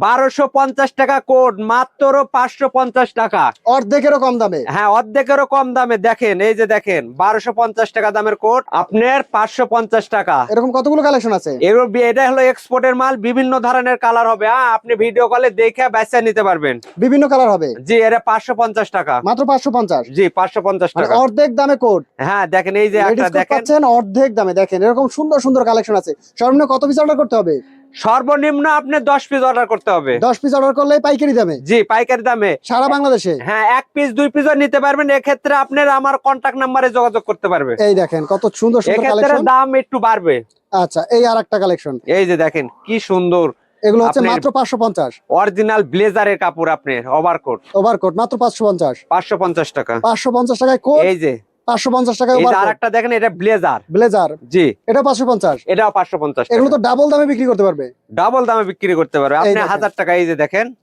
1250 টাকা কোট, মাত্র 550 টাকা। অর্ধেকেরও কম দামে। হ্যাঁ, অর্ধেকেরও কম দামে। দেখেন, এই যে দেখেন, 1250 টাকা দামের কোট আপনার 550 টাকা। এরকম কতগুলো কালেকশন আছে? এটা হলো এক্সপোর্টের মাল, বিভিন্ন ধরনের কালার হবে। হ্যাঁ, আপনি ভিডিও কলে দেখে বেছে নিতে পারবেন। বিভিন্ন কালার হবে। জি, এটা 550 টাকা। মাত্র 550? জি, 550 মানে টাকা। অর্ধেক দামে কোট। হ্যাঁ, দেখেন, এই যে একটা লেডিস কোট দেখেন, পাচ্ছেন অর্ধেক দামে। দেখেন এরকম সুন্দর সুন্দর কালেকশন আছে। সর্বনিম্ন কত পিস অর্ডার করতে হবে? সর্বনিম্ন আপনি 10 পিস অর্ডার করতে হবে। 10 পিস অর্ডার করলে পাইকারি দামে? জি, পাইকারি দামে সারা বাংলাদেশে? হ্যাঁ, 1 পিস 2 পিসও নিতে পারবেন। এক্ষেত্রে আপনার আমার কন্টাক্ট নাম্বারে যোগাযোগ করতে পারবে। এই দেখেন কত সুন্দর সুন্দর এক্ষেত্রে কালেকশন। দাম একটু বাড়বে। আচ্ছা, এই আরেকটা কালেকশন। এই যে দেখেন কি সুন্দর, এগুলো হচ্ছে আপনার মাত্র 550। অরিজিনাল ব্লেজারের কাপড়, আপনার ওভারকোট। ওভারকোট মাত্র 550। 550 টাকা। 550 টাকায় কোট, এই যে 550 টাকায় এই যে ওভারকোট। আরেকটা দেখেন, এটা ব্লেজার। ব্লেজার জি, এটা 550। এটাও 550 এগুলো টাকা। তো ডাবল দামে বিক্রি করতে পারবে। ডাবল দামে বিক্রি করতে পারবে আপনি দেখেন। 1000 টাকা। এই যে দেখেন,